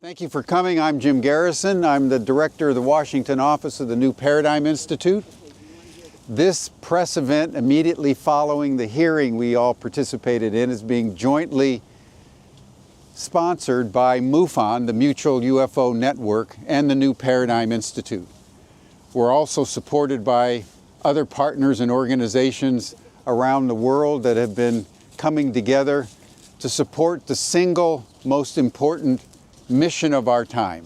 Thank you for coming. I'm Jim Garrison. I'm the director of the Washington office of the New Paradigm Institute. This press event immediately following the hearing we all participated in is being jointly sponsored by MUFON, the Mutual UFO Network, and the New Paradigm Institute. We're also supported by other partners and organizations around the world that have been coming together to support the single most important mission of our time: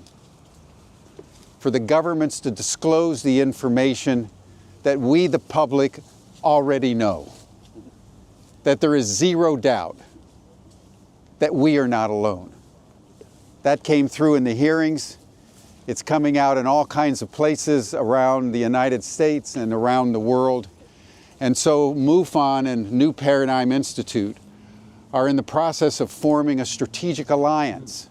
for the governments to disclose the information that we, the public, already know, that there is zero doubt that we are not alone. That came through in the hearings. It's coming out in all kinds of places around the United States and around the world. And so MUFON and New Paradigm Institute are in the process of forming a strategic alliance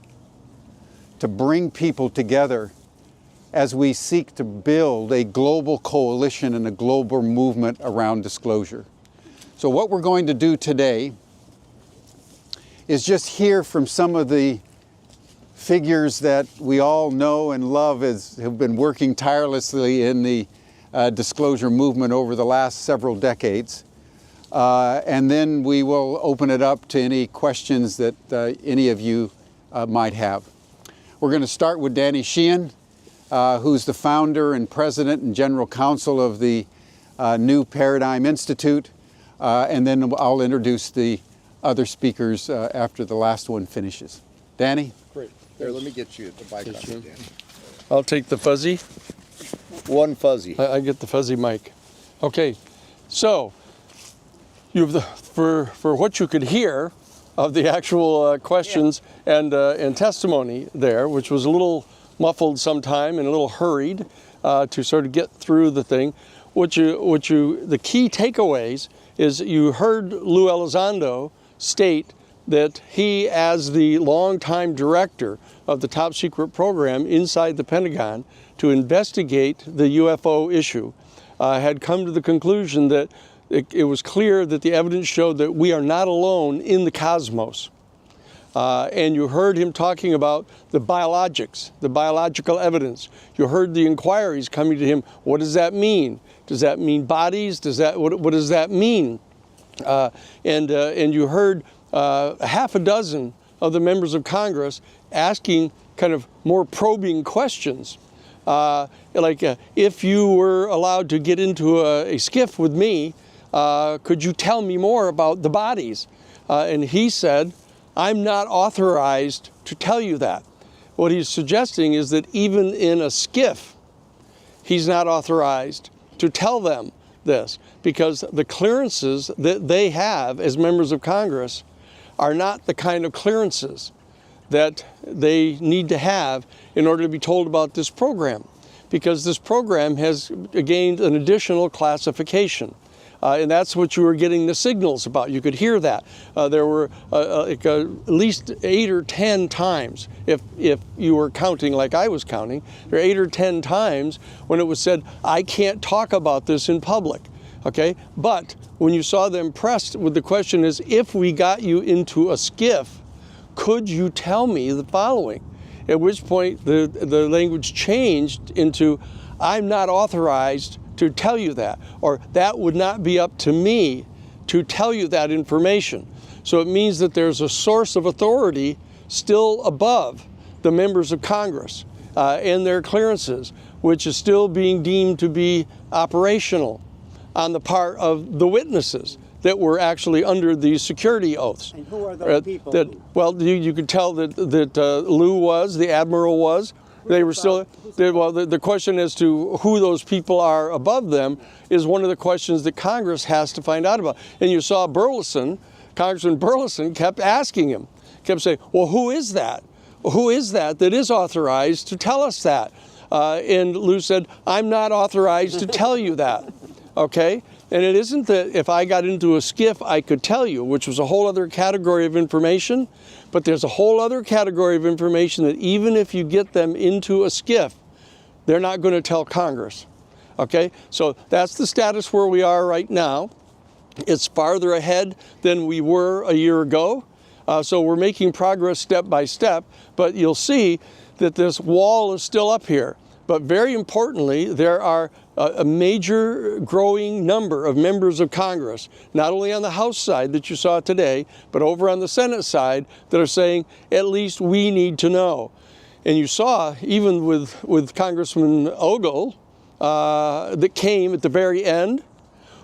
to bring people together as we seek to build a global coalition and a global movement around disclosure. So what we're going to do today is just hear from some of the figures that we all know and love as have been working tirelessly in the disclosure movement over the last several decades. And then we will open it up to any questions that any of you might have. We're going to start with Danny Sheehan, who's the founder and president and general counsel of the New Paradigm Institute. And then I'll introduce the other speakers after the last one finishes. Danny? Great. Here, let me get you the mic on it, Danny. I'll take the fuzzy. One fuzzy. I get the fuzzy mic. Okay, so you've for what you could hear of the actual questions and testimony there, which was a little muffled sometime and a little hurried to sort of get through the thing. The key takeaways is you heard Lou Elizondo state that he, as the longtime director of the top secret program inside the Pentagon to investigate the UFO issue, had come to the conclusion that it was clear that the evidence showed that we are not alone in the cosmos. And you heard him talking about the biologics, the biological evidence. You heard the inquiries coming to him. What does that mean? Does that mean bodies? What does that mean? And you heard half a dozen of the members of Congress asking kind of more probing questions. If you were allowed to get into a skiff with me, could you tell me more about the bodies? And he said, I'm not authorized to tell you that. What he's suggesting is that even in a skiff, he's not authorized to tell them this, because the clearances that they have as members of Congress are not the kind of clearances that they need to have in order to be told about this program, because this program has gained an additional classification. And that's what you were getting the signals about. You could hear that. There were at least 8 or 10 times, if you were counting like I was counting, there were 8 or 10 times when it was said, I can't talk about this in public. Okay? But when you saw them pressed with the question is, if we got you into a skiff, could you tell me the following? At which point the language changed into, I'm not authorized to tell you that, or that would not be up to me to tell you that information. So it means that there's a source of authority still above the members of Congress and their clearances, which is still being deemed to be operational on the part of the witnesses that were actually under these security oaths. And who are those people? You could tell that Lou was, the Admiral was. They were still, the question as to who those people are above them is one of the questions that Congress has to find out about. And you saw Congressman Burleson kept asking him, kept saying, well, who is that? Who is that is authorized to tell us that? And Lou said, I'm not authorized to tell you that, okay? And it isn't that if I got into a skiff, I could tell you, which was a whole other category of information. But there's a whole other category of information that even if you get them into a skiff, they're not going to tell Congress. Okay? So that's the status where we are right now. It's farther ahead than we were a year ago. So we're making progress step by step, but you'll see that this wall is still up here. But very importantly, there are a major growing number of members of Congress, not only on the House side that you saw today, but over on the Senate side, that are saying, at least we need to know. And you saw, even with Congressman Ogle, that came at the very end,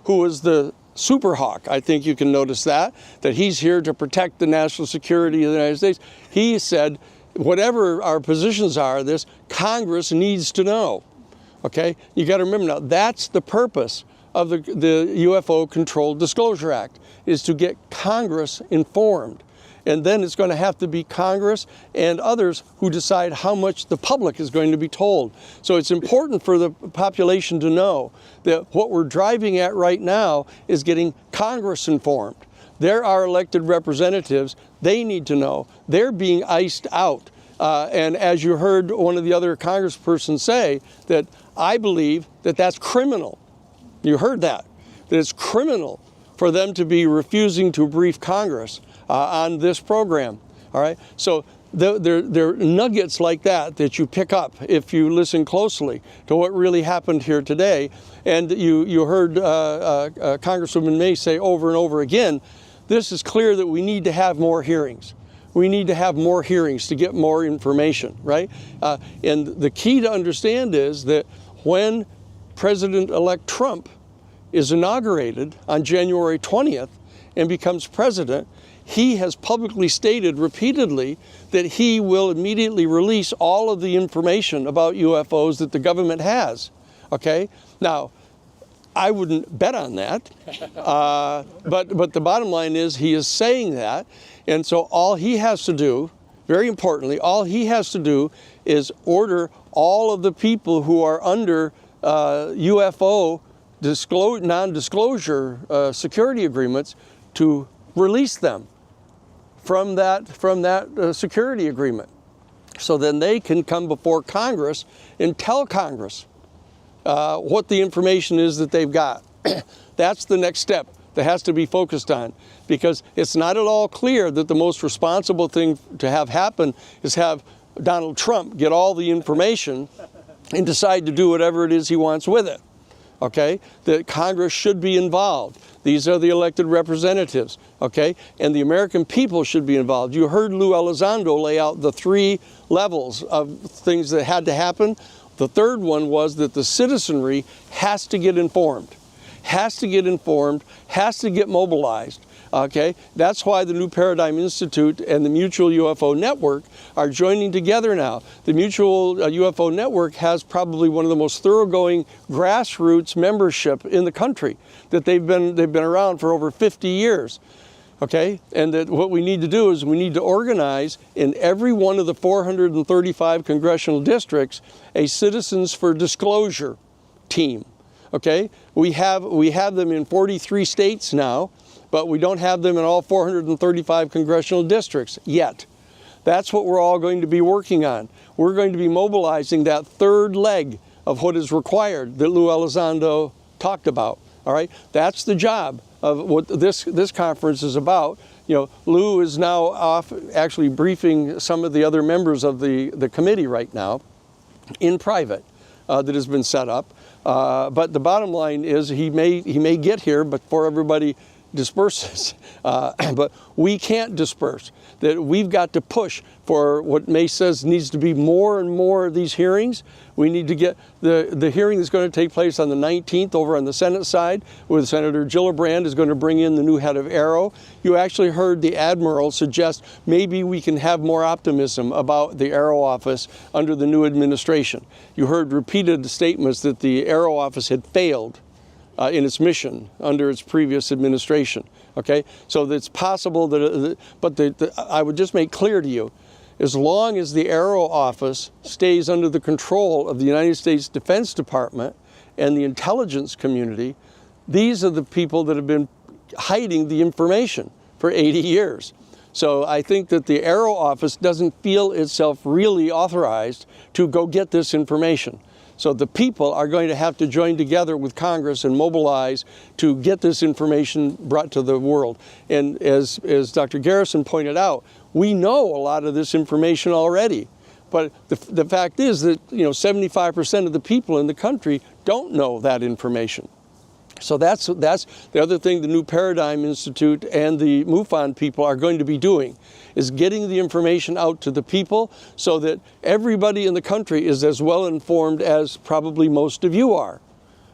who was the super hawk. I think you can notice that he's here to protect the national security of the United States. He said, whatever our positions are, this Congress needs to know. Okay, you got to remember now, that's the purpose of the UFO Controlled Disclosure Act, is to get Congress informed. And then it's going to have to be Congress and others who decide how much the public is going to be told. So it's important for the population to know that what we're driving at right now is getting Congress informed. They're our elected representatives. They need to know. They're being iced out. And as you heard one of the other congresspersons say, that I believe that that's criminal. You heard that it's criminal for them to be refusing to brief Congress on this program. All right. So there are nuggets like that you pick up if you listen closely to what really happened here today. And you heard Congresswoman May say over and over again, this is clear that we need to have more hearings. We need to have more hearings to get more information, right? And the key to understand is that when President-elect Trump is inaugurated on January 20th and becomes president, he has publicly stated repeatedly that he will immediately release all of the information about UFOs that the government has, okay? Now, I wouldn't bet on that, but the bottom line is he is saying that, and so all he has to do, very importantly, all he has to do is order all of the people who are under UFO non-disclosure security agreements to release them from that security agreement. So then they can come before Congress and tell Congress what the information is that they've got. That's the next step that has to be focused on, because it's not at all clear that the most responsible thing to have happen is have Donald Trump get all the information and decide to do whatever it is he wants with it. Okay? That Congress should be involved. These are the elected representatives, okay? And the American people should be involved. You heard Lou Elizondo lay out the 3 levels of things that had to happen. The third one was that the citizenry has to get informed, has to get mobilized. Okay, that's why the New Paradigm Institute and the Mutual UFO Network are joining together now. The Mutual UFO Network has probably one of the most thoroughgoing grassroots membership in the country. That they've been around for over 50 years. Okay, and that what we need to do is we need to organize in every one of the 435 congressional districts a Citizens for Disclosure team. Okay, we have them in 43 states now, but we don't have them in all 435 congressional districts yet. That's what we're all going to be working on. We're going to be mobilizing that third leg of what is required that Lou Elizondo talked about. All right, that's the job of what this conference is about. You know, Lou is now off actually briefing some of the other members of the committee right now in private that has been set up. But the bottom line is he may get here before everybody disperses, but we can't disperse. That we've got to push for what May says needs to be more and more of these hearings. We need to get the hearing that's going to take place on the 19th over on the Senate side, where Senator Gillibrand is going to bring in the new head of AARO. You actually heard the Admiral suggest maybe we can have more optimism about the AARO office under the new administration. You heard repeated statements that the AARO office had failed in its mission under its previous administration. Okay, so it's possible that, I would just make clear to you, as long as the AARO office stays under the control of the United States Defense Department and the intelligence community, these are the people that have been hiding the information for 80 years. So I think that the AARO office doesn't feel itself really authorized to go get this information. So the people are going to have to join together with Congress and mobilize to get this information brought to the world. And as Dr. Garrison pointed out, we know a lot of this information already. But the fact is that 75% of the people in the country don't know that information. So that's the other thing the New Paradigm Institute and the MUFON people are going to be doing, is getting the information out to the people so that everybody in the country is as well informed as probably most of you are,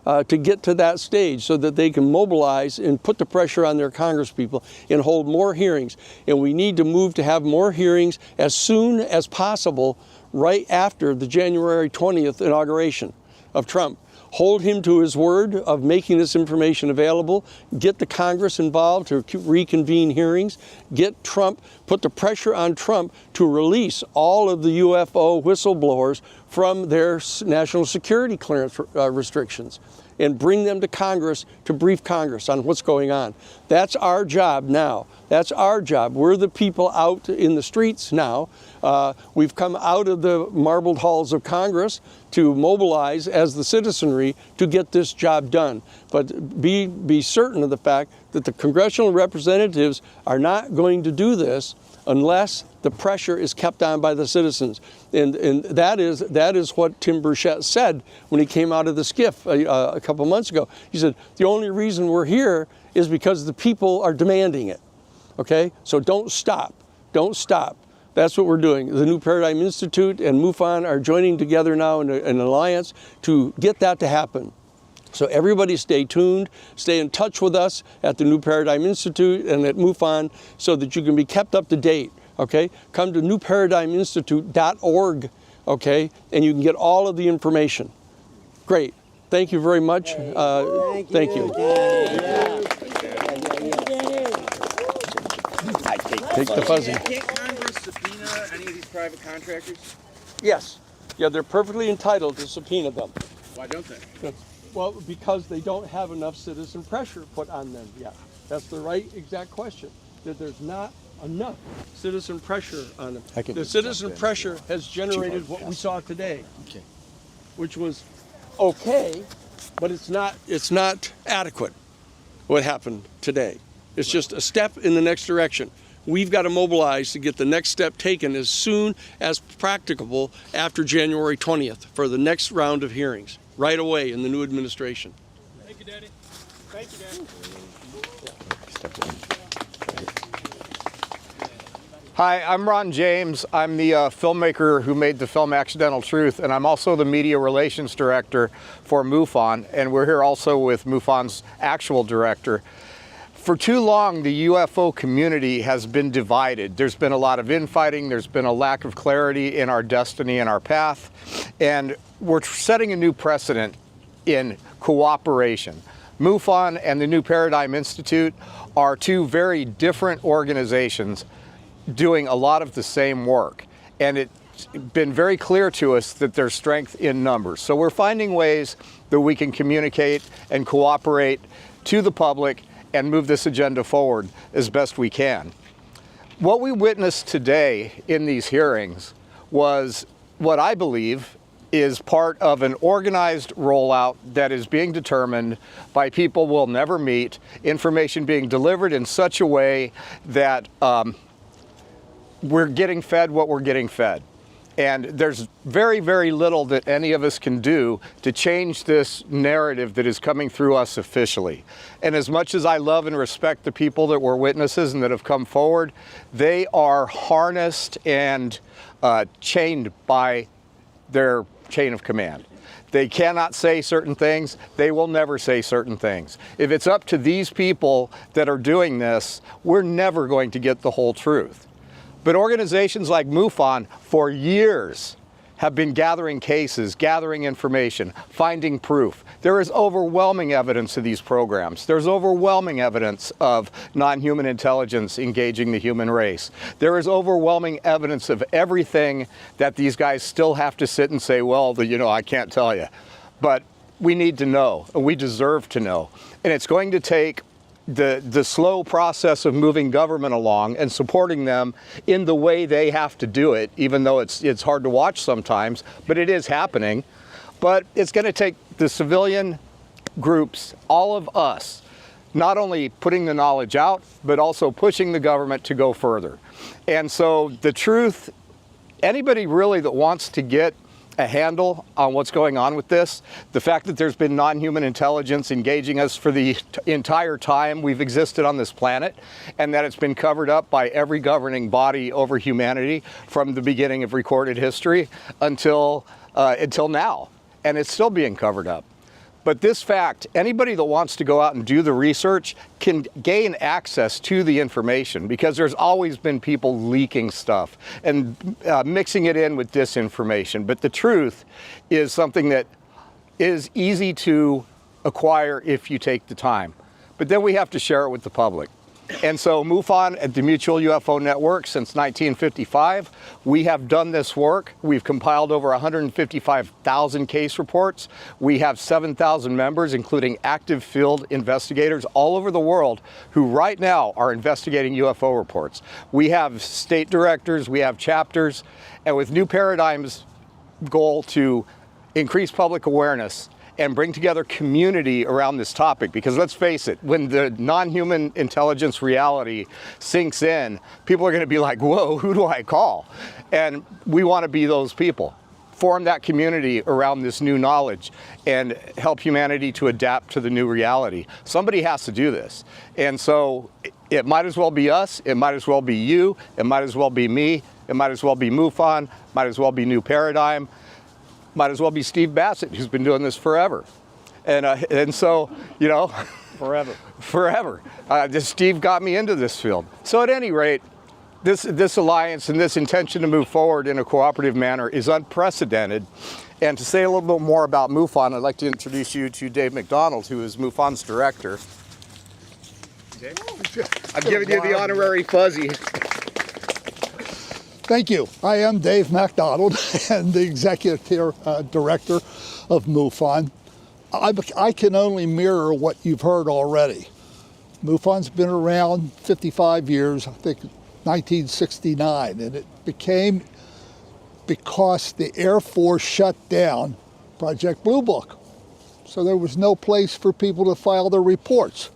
to get to that stage so that they can mobilize and put the pressure on their congresspeople and hold more hearings. And we need to move to have more hearings as soon as possible, right after the January 20th inauguration of Trump. Hold him to his word of making this information available, get the Congress involved to reconvene hearings, get Trump, put the pressure on Trump to release all of the UFO whistleblowers from their national security clearance restrictions and bring them to Congress to brief Congress on what's going on. That's our job now. That's our job. We're the people out in the streets now. We've come out of the marbled halls of Congress to mobilize as the citizenry to get this job done. But be certain of the fact that the congressional representatives are not going to do this unless the pressure is kept on by the citizens. And that is what Tim Burchett said when he came out of the skiff a couple months ago. He said, the only reason we're here is because the people are demanding it. Okay, so don't stop. Don't stop. That's what we're doing. The New Paradigm Institute and MUFON are joining together now in an alliance to get that to happen. So everybody stay tuned, stay in touch with us at the New Paradigm Institute and at MUFON so that you can be kept up to date. Okay, come to newparadigminstitute.org, okay, and you can get all of the information. Great. Thank you very much. Thank you. Take the fuzzy. Can't Congress subpoena any of these private contractors? Yes. Yeah, they're perfectly entitled to subpoena them. Why don't they? Well, because they don't have enough citizen pressure put on them yet. That's the right exact question. That there's not enough citizen pressure on them. The citizen pressure has generated what we saw today, which was okay, but it's not adequate. What happened today? It's just a step in the next direction. We've got to mobilize to get the next step taken as soon as practicable after January 20th for the next round of hearings, right away in the new administration. Thank you, Daddy. Thank you, Daddy. Hi, I'm Ron James. I'm the filmmaker who made the film Accidental Truth, and I'm also the media relations director for MUFON, and we're here also with MUFON's actual director. For too long, the UFO community has been divided. There's been a lot of infighting, there's been a lack of clarity in our destiny and our path, and we're setting a new precedent in cooperation. MUFON and the New Paradigm Institute are two very different organizations doing a lot of the same work, and it's been very clear to us that there's strength in numbers. So we're finding ways that we can communicate and cooperate to the public and move this agenda forward as best we can. What we witnessed today in these hearings was what I believe is part of an organized rollout that is being determined by people we'll never meet, information being delivered in such a way that we're getting fed what we're getting fed. And there's very, very little that any of us can do to change this narrative that is coming through us officially. And as much as I love and respect the people that were witnesses and that have come forward, they are harnessed and chained by their chain of command. They cannot say certain things. They will never say certain things. If it's up to these people that are doing this, we're never going to get the whole truth. But organizations like MUFON for years have been gathering cases, gathering information, finding proof. There is overwhelming evidence of these programs. There's overwhelming evidence of non-human intelligence engaging the human race. There is overwhelming evidence of everything that these guys still have to sit and say, well, I can't tell you. But we need to know, and we deserve to know. And it's going to take the slow process of moving government along and supporting them in the way they have to do it, even though it's hard to watch sometimes, but it is happening. But it's going to take the civilian groups, all of us, not only putting the knowledge out, but also pushing the government to go further. And so the truth, anybody really that wants to get a handle on what's going on with this, the fact that there's been non-human intelligence engaging us for the entire time we've existed on this planet, and that it's been covered up by every governing body over humanity from the beginning of recorded history until now, and it's still being covered up. But this fact, anybody that wants to go out and do the research can gain access to the information, because there's always been people leaking stuff and mixing it in with disinformation. But the truth is something that is easy to acquire if you take the time. But then we have to share it with the public. And so MUFON at the Mutual UFO Network since 1955, we have done this work. We've compiled over 155,000 case reports. We have 7,000 members, including active field investigators all over the world who right now are investigating UFO reports. We have state directors, we have chapters, and with New Paradigm's goal to increase public awareness and bring together community around this topic. Because let's face it, when the non-human intelligence reality sinks in, people are going to be like, whoa, who do I call? And we want to be those people. Form that community around this new knowledge and help humanity to adapt to the new reality. Somebody has to do this. And so it might as well be us, it might as well be you, it might as well be me, it might as well be MUFON, might as well be New Paradigm, might as well be Steve Bassett, who's been doing this forever. And so, you know, forever. Steve got me into this field. So at any rate, this alliance and this intention to move forward in a cooperative manner is unprecedented. And to say a little bit more about MUFON, I'd like to introduce you to Dave McDonald, who is MUFON's director. Dave? I'm giving you the honorary fuzzy. Thank you. I am Dave MacDonald and the executive director of MUFON. I can only mirror what you've heard already. MUFON's been around 55 years, I think 1969, and it became because the Air Force shut down Project Blue Book. So there was no place for people to file their reports.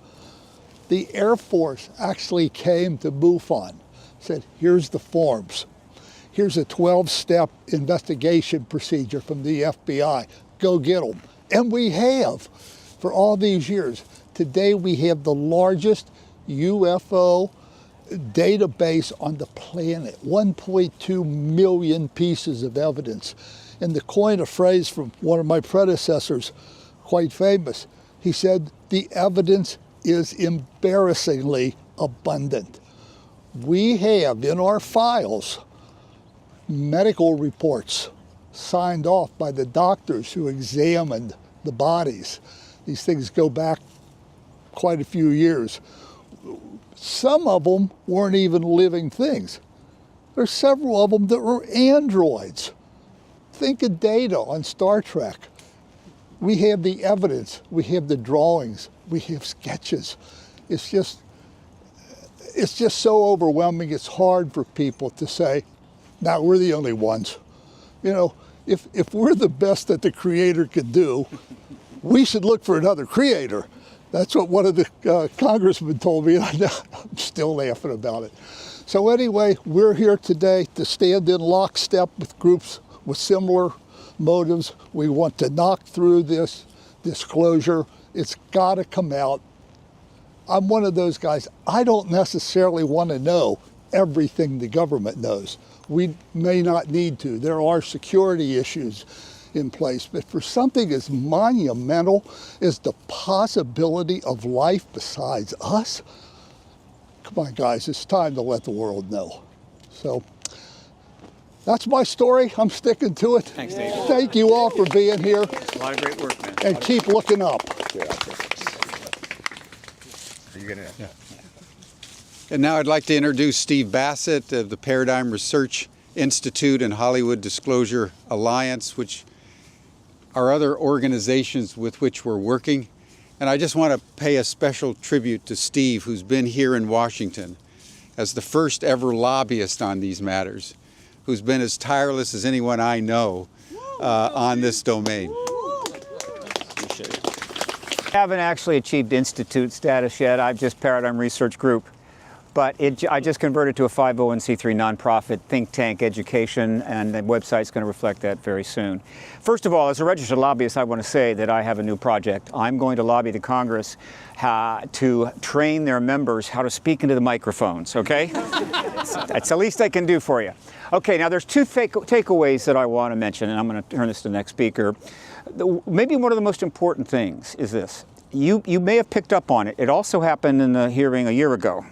The Air Force actually came to MUFON, said, here's the forms. Here's a 12-step investigation procedure from the FBI. Go get them. And we have for all these years. Today we have the largest UFO database on the planet, 1.2 million pieces of evidence. And to coin a phrase from one of my predecessors, quite famous, he said, the evidence is embarrassingly abundant. We have in our files medical reports signed off by the doctors who examined the bodies. These things go back quite a few years. Some of them weren't even living things. There's several of them that were androids. Think of Data on Star Trek. We have the evidence, we have the drawings, we have sketches. It's just so overwhelming, it's hard for people to say, now we're the only ones. You know, if we're the best that the Creator could do, we should look for another Creator. That's what one of the congressmen told me, and I'm still laughing about it. So anyway, we're here today to stand in lockstep with groups with similar motives. We want to knock through this disclosure. It's got to come out. I'm one of those guys, I don't necessarily want to know everything the government knows. We may not need to. There are security issues in place, but for something as monumental as the possibility of life besides us, come on guys, it's time to let the world know. So that's my story. I'm sticking to it. Thanks, Dave. Thank you all for being here. A lot of great work, man. And keep looking up. Are you gonna? Yeah. And now I'd like to introduce Steve Bassett of the Paradigm Research Institute and Hollywood Disclosure Alliance, which are other organizations with which we're working. And I just want to pay a special tribute to Steve, who's been here in Washington as the first ever lobbyist on these matters, who's been as tireless as anyone I know on this domain. Haven't actually achieved institute status yet. I'm just Paradigm Research Group. But I just converted to a 501c3 nonprofit think tank education, and the website's going to reflect that very soon. First of all, as a registered lobbyist, I want to say that I have a new project. I'm going to lobby the Congress to train their members how to speak into the microphones, okay? That's the least I can do for you. Okay, now there's two takeaways that I want to mention, and I'm going to turn this to the next speaker. Maybe one of the most important things is this. You may have picked up on it. It also happened in the hearing a year ago.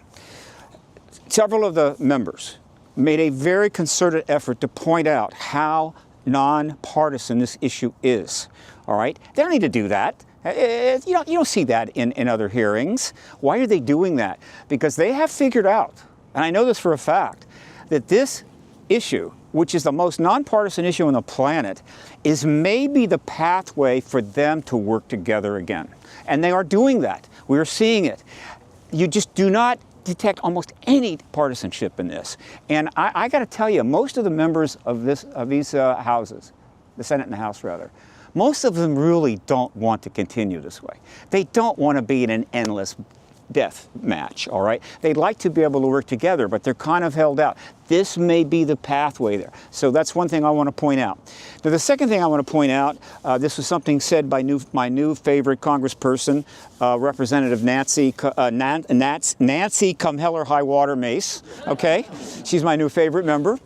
Several of the members made a very concerted effort to point out how nonpartisan this issue is. All right? They don't need to do that. You don't see that in other hearings. Why are they doing that? Because they have figured out, and I know this for a fact, that this issue, which is the most nonpartisan issue on the planet, is maybe the pathway for them to work together again. And they are doing that. We are seeing it. You just do not detect almost any partisanship in this. And I got to tell you, most of the members of these houses, the Senate and the House rather, most of them really don't want to continue this way. They don't want to be in an endless death match, all right? They'd like to be able to work together, but they're kind of held out. This may be the pathway there. So that's one thing I want to point out. Now, the second thing I want to point out, this was something said by my new favorite congressperson, Representative Nancy come hell or high water Mace, okay? She's my new favorite member.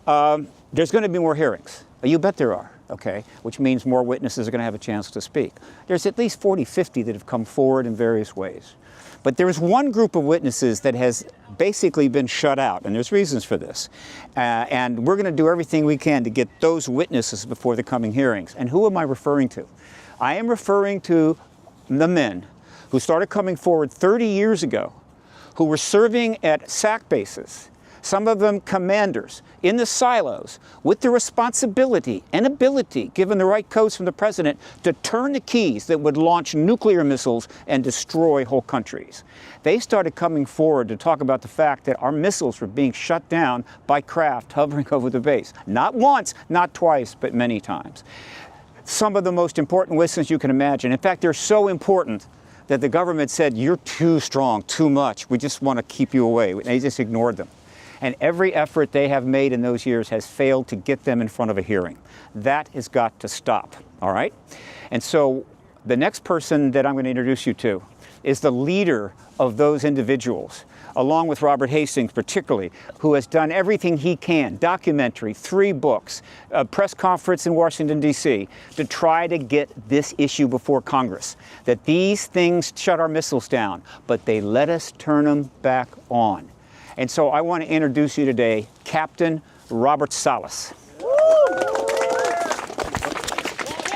There's going to be more hearings. You bet there are. Okay, which means more witnesses are going to have a chance to speak. There's at least 40, 50 that have come forward in various ways. But there is one group of witnesses that has basically been shut out, and there's reasons for this. And we're going to do everything we can to get those witnesses before the coming hearings. And who am I referring to? I am referring to the men who started coming forward 30 years ago, who were serving at SAC bases, some of them commanders, in the silos, with the responsibility and ability, given the right codes from the president, to turn the keys that would launch nuclear missiles and destroy whole countries. They started coming forward to talk about the fact that our missiles were being shut down by craft hovering over the base. Not once, not twice, but many times. Some of the most important witnesses you can imagine. In fact, they're so important that the government said, you're too strong, too much. We just want to keep you away. They just ignored them. And every effort they have made in those years has failed to get them in front of a hearing. That has got to stop, all right? And so the next person that I'm going to introduce you to is the leader of those individuals, along with Robert Hastings particularly, who has done everything he can, documentary, 3 books, a press conference in Washington, D.C., to try to get this issue before Congress, that these things shut our missiles down, but they let us turn them back on. And so I want to introduce you today, Captain Robert Salas.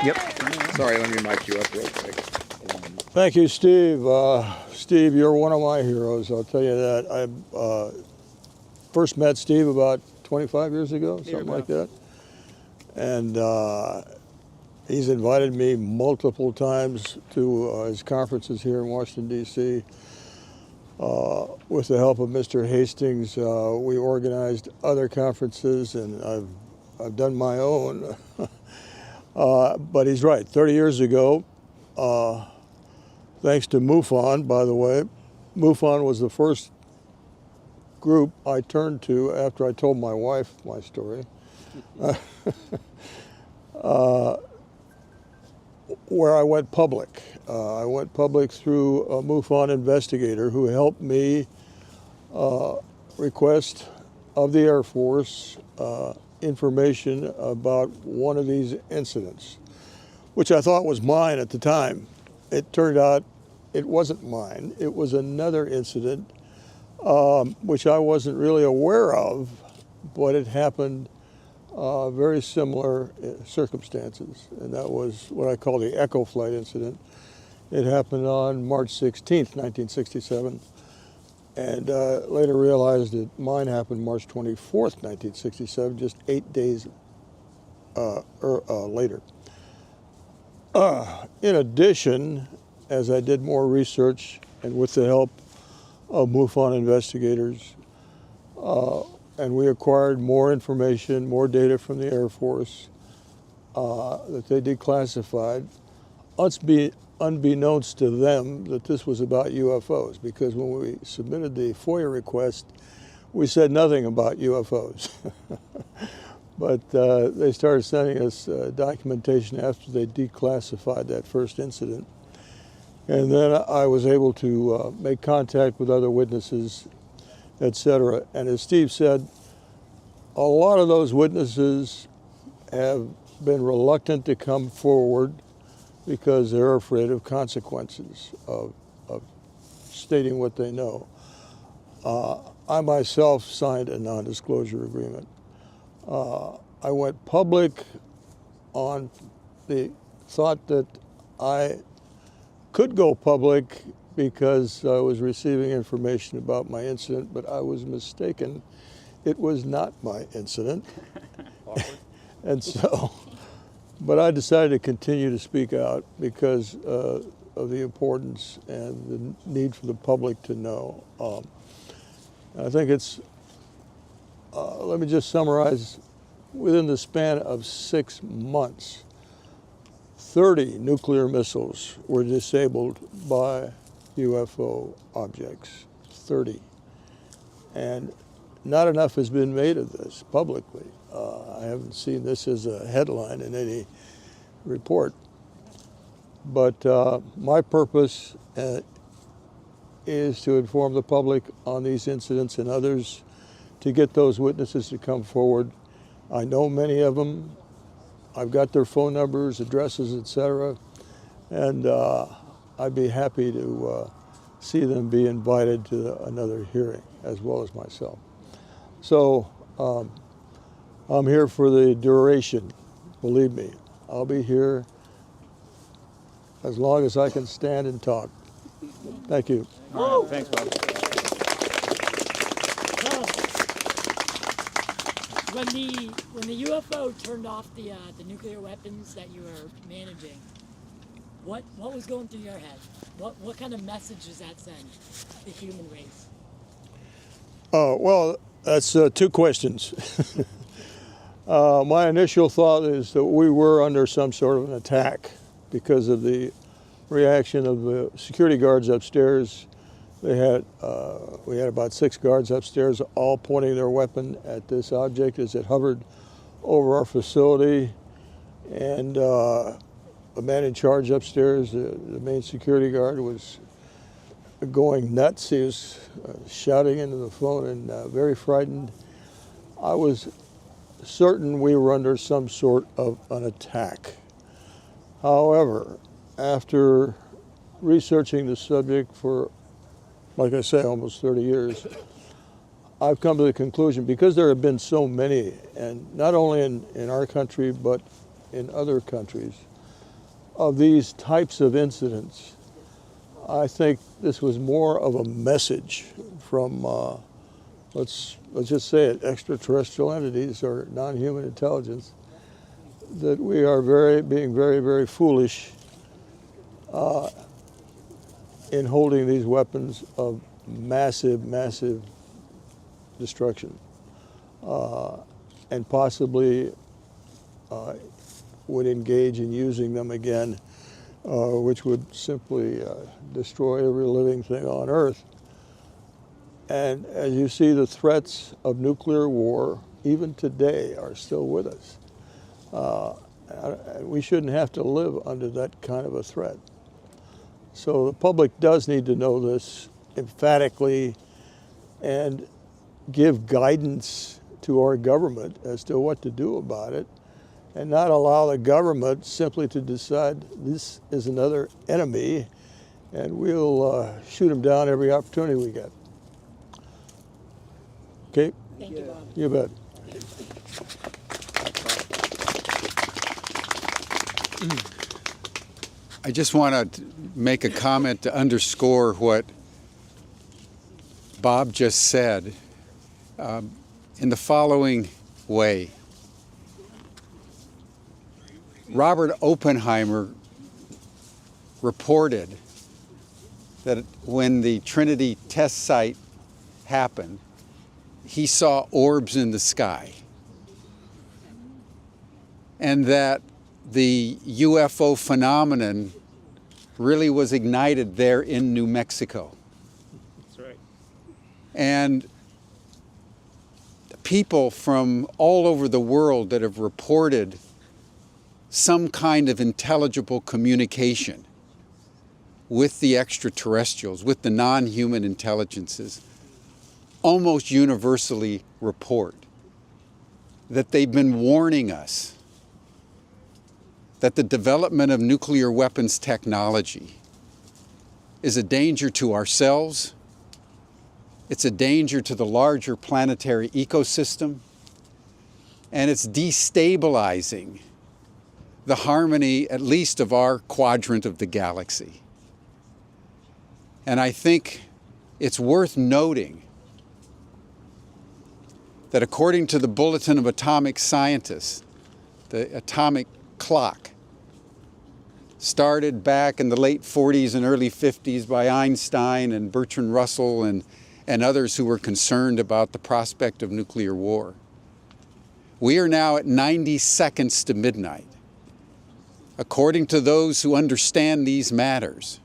Yep. Sorry, let me mic you up real quick. Thank you, Steve. Steve, you're one of my heroes, I'll tell you that. I first met Steve about 25 years ago, something like that. And he's invited me multiple times to his conferences here in Washington, D.C. With the help of Mr. Hastings, we organized other conferences, and I've done my own. But he's right, 30 years ago, thanks to MUFON, by the way. MUFON was the first group I turned to after I told my wife my story. Where I went public. I went public through a MUFON investigator who helped me request of the Air Force information about one of these incidents, which I thought was mine at the time. It turned out it wasn't mine. It was another incident which I wasn't really aware of, but it happened very similar circumstances, and that was what I call the Echo Flight incident. It happened on March 16th, 1967, and later realized that mine happened March 24th, 1967, just 8 days later. In addition, as I did more research and with the help of MUFON investigators, and we acquired more information, more data from the Air Force that they declassified. unbeknownst to them that this was about UFOs, because when we submitted the FOIA request, we said nothing about UFOs. But they started sending us documentation after they declassified that first incident. And then I was able to make contact with other witnesses, etc. And as Steve said, a lot of those witnesses have been reluctant to come forward because they're afraid of consequences of stating what they know. I myself signed a non-disclosure agreement. I went public on the thought that I could go public because I was receiving information about my incident, but I was mistaken. It was not my incident. And so, but I decided to continue to speak out because of the importance and the need for the public to know. I think it's, let me just summarize, within the span of 6 months, 30 nuclear missiles were disabled by UFO objects, 30. And not enough has been made of this publicly. I haven't seen this as a headline in any report. But my purpose is to inform the public on these incidents and others, to get those witnesses to come forward. I know many of them. I've got their phone numbers, addresses, etc. And I'd be happy to see them be invited to another hearing, as well as myself. So I'm here for the duration, believe me. I'll be here as long as I can stand and talk. Thank you. All right, thanks, Bob. When the UFO turned off the nuclear weapons that you were managing, what was going through your head? What kind of message does that send the human race? Well, that's 2 questions. My initial thought is that we were under some sort of an attack because of the reaction of the security guards upstairs. We had about 6 guards upstairs, all pointing their weapon at this object as it hovered over our facility. And the man in charge upstairs, the main security guard, was going nuts. He was shouting into the phone and very frightened. I was certain we were under some sort of an attack. However, after researching the subject for, like I say, almost 30 years, I've come to the conclusion, because there have been so many, and not only in our country, but in other countries, of these types of incidents, I think this was more of a message from, let's just say it, extraterrestrial entities or non-human intelligence, that we are being very, very foolish in holding these weapons of massive, massive destruction, and possibly would engage in using them again, which would simply destroy every living thing on Earth. And as you see, the threats of nuclear war, even today, are still with us. We shouldn't have to live under that kind of a threat. So the public does need to know this emphatically and give guidance to our government as to what to do about it, and not allow the government simply to decide this is another enemy and we'll shoot them down every opportunity we get. Okay? Thank you, Bob. You bet. I just want to make a comment to underscore what Bob just said in the following way. Robert Oppenheimer reported that when the Trinity test site happened, he saw orbs in the sky, and that the UFO phenomenon really was ignited there in New Mexico. That's right. And people from all over the world that have reported some kind of intelligible communication with the extraterrestrials, with the non-human intelligences, almost universally report that they've been warning us that the development of nuclear weapons technology is a danger to ourselves, it's a danger to the larger planetary ecosystem, and it's destabilizing the harmony, at least of our quadrant of the galaxy. And I think it's worth noting that according to the Bulletin of Atomic Scientists, the atomic clock started back in the late 40s and early 50s by Einstein and Bertrand Russell and others who were concerned about the prospect of nuclear war. We are now at 90 seconds to midnight. According to those who understand these matters,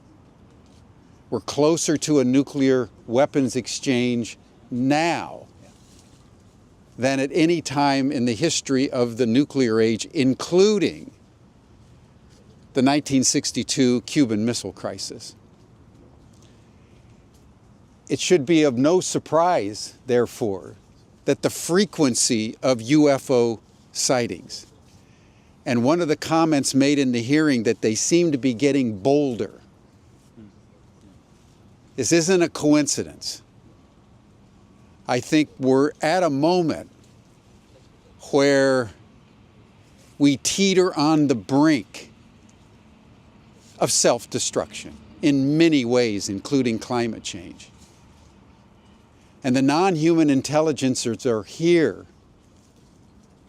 we're closer to a nuclear weapons exchange now than at any time in the history of the nuclear age, including the 1962 Cuban Missile Crisis. It should be of no surprise, therefore, that the frequency of UFO sightings, and one of the comments made in the hearing that they seem to be getting bolder. This isn't a coincidence. I think we're at a moment where we teeter on the brink of self-destruction in many ways, including climate change. And the non-human intelligencers are here,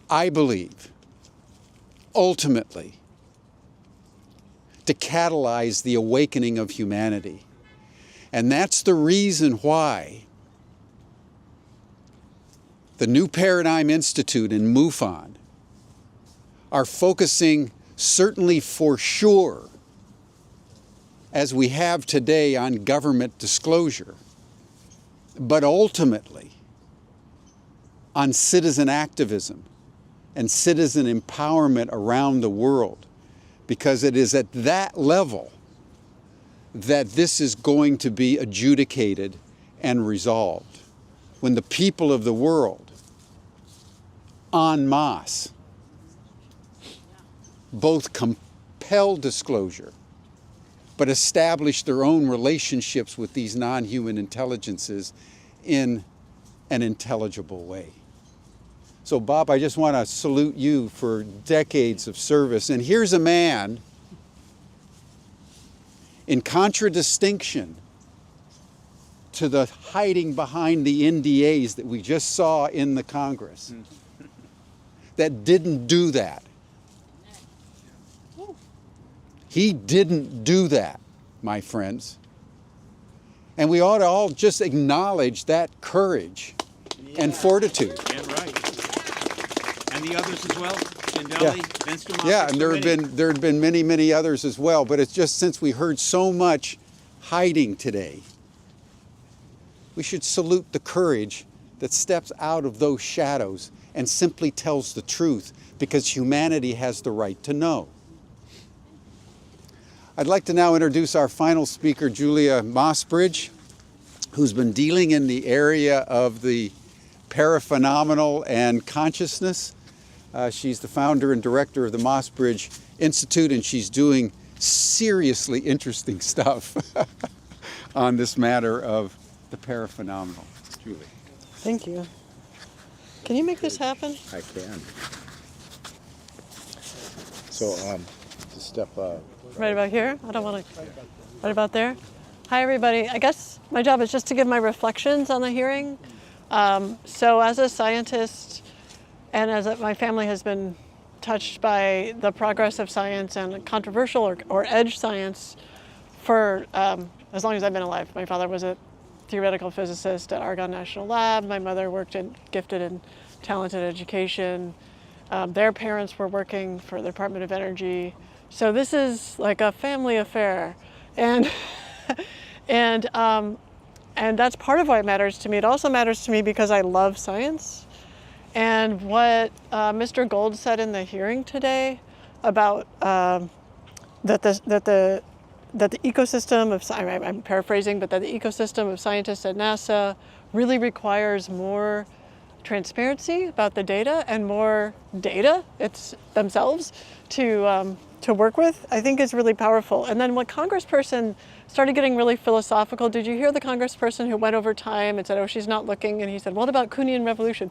I believe, ultimately, to catalyze the awakening of humanity. And that's the reason why the New Paradigm Institute and MUFON are focusing, certainly for sure, as we have today, on government disclosure, but ultimately on citizen activism and citizen empowerment around the world, because it is at that level that this is going to be adjudicated and resolved. When the people of the world, en masse, both compel disclosure, but establish their own relationships with these non-human intelligences in an intelligible way. So Bob, I just want to salute you for decades of service. And here's a man, in contradistinction to the hiding behind the NDAs that we just saw in the Congress, that didn't do that. He didn't do that, my friends. And we ought to all just acknowledge that courage and fortitude. And right. And the others as well? Chindelli, Vince DeMoss. Yeah, and there have been many, many others as well. But it's just since we heard so much hiding today, we should salute the courage that steps out of those shadows and simply tells the truth, because humanity has the right to know. I'd like to now introduce our final speaker, Julia Mossbridge, who's been dealing in the area of the paraphenomenal and consciousness. She's the founder and director of the Mossbridge Institute, and she's doing seriously interesting stuff on this matter of the paraphenomenal. Julie. Thank you. Can you make this happen? I can. So, to step Right about here? I don't want to. Right about there? Hi, everybody. I guess my job is just to give my reflections on the hearing. So as a scientist, and as my family has been touched by the progress of science and controversial or edge science for as long as I've been alive. My father was a theoretical physicist at Argonne National Lab. My mother worked in gifted and talented education. Their parents were working for the Department of Energy. So this is like a family affair. And and that's part of why it matters to me. It also matters to me because I love science. And what Mr. Gold said in the hearing today about that the ecosystem of, I'm paraphrasing, but that the ecosystem of scientists at NASA really requires more transparency about the data and more data themselves to work with, I think is really powerful. And then when Congressperson started getting really philosophical, did you hear the Congressperson who went over time and said, oh, she's not looking, and he said, what about Kuhnian revolution?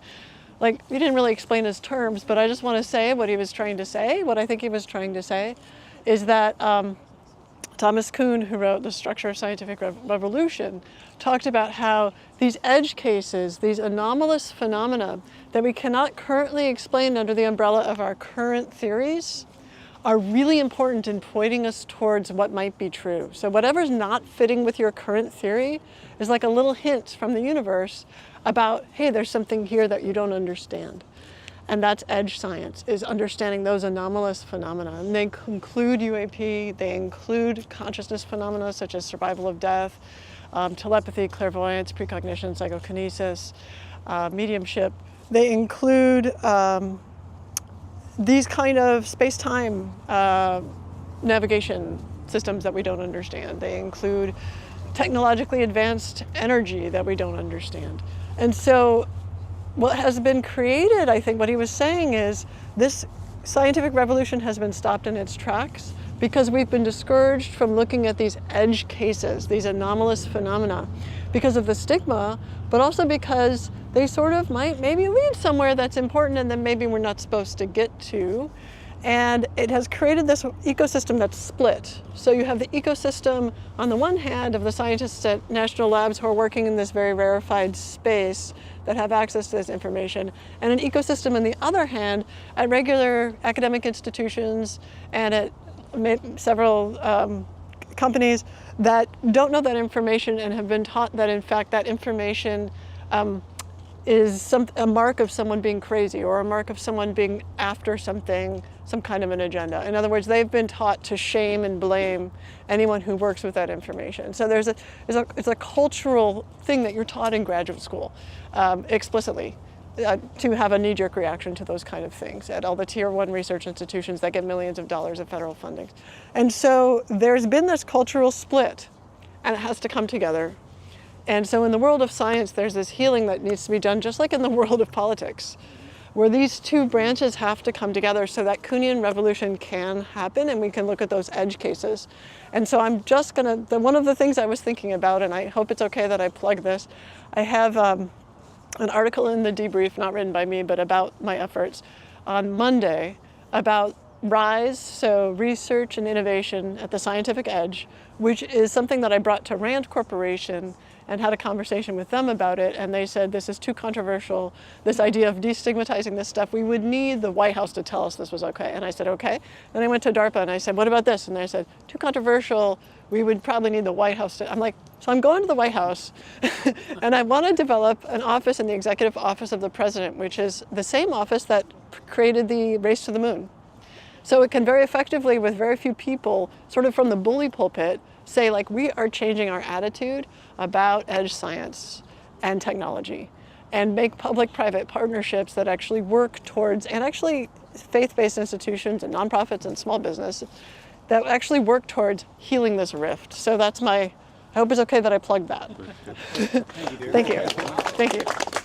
Like, he didn't really explain his terms, but I just want to say what he was trying to say. What I think he was trying to say is that Thomas Kuhn, who wrote The Structure of Scientific Revolution, talked about how these edge cases, these anomalous phenomena that we cannot currently explain under the umbrella of our current theories, are really important in pointing us towards what might be true. So whatever's not fitting with your current theory is like a little hint from the universe about, hey, there's something here that you don't understand. And that's edge science, is understanding those anomalous phenomena. And they include UAP, they include consciousness phenomena such as survival of death, telepathy, clairvoyance, precognition, psychokinesis, mediumship. They include these kind of space-time navigation systems that we don't understand. They include technologically advanced energy that we don't understand. And so what has been created, I think what he was saying is, this scientific revolution has been stopped in its tracks because we've been discouraged from looking at these edge cases, these anomalous phenomena, because of the stigma, but also because they sort of might maybe lead somewhere that's important and then maybe we're not supposed to get to. And it has created this ecosystem that's split. So you have the ecosystem on the one hand of the scientists at national labs who are working in this very rarefied space that have access to this information, and an ecosystem on the other hand at regular academic institutions and at several companies that don't know that information and have been taught that in fact that information is a mark of someone being crazy or a mark of someone being after something, some kind of an agenda. In other words, they've been taught to shame and blame anyone who works with that information. So it's a cultural thing that you're taught in graduate school explicitly to have a knee-jerk reaction to those kind of things at all the tier 1 research institutions that get millions of dollars of federal funding. And so there's been this cultural split, and it has to come together. And so in the world of science, there's this healing that needs to be done, just like in the world of politics, where these two branches have to come together so that Kuhnian revolution can happen and we can look at those edge cases. And so I'm just gonna, one of the things I was thinking about, and I hope it's okay that I plug this, I have an article in the debrief, not written by me, but about my efforts on Monday about RISE, so research and innovation at the scientific edge, which is something that I brought to Rand Corporation and had a conversation with them about it, and they said this is too controversial, this idea of destigmatizing this stuff. We would need the White House to tell us this was okay. And I said, okay. Then I went to DARPA and I said, what about this? And they said, too controversial, we would probably need the White House to, I'm like, so I'm going to the White House and I want to develop an office in the executive office of the president, which is the same office that created the race to the moon. So it can very effectively, with very few people, sort of from the bully pulpit, say like, we are changing our attitude about edge science and technology and make public-private partnerships that actually work towards, and actually faith-based institutions and nonprofits and small business that actually work towards healing this rift. So that's I hope it's okay that I plugged that. Thank you, dear. Thank you. Thank you.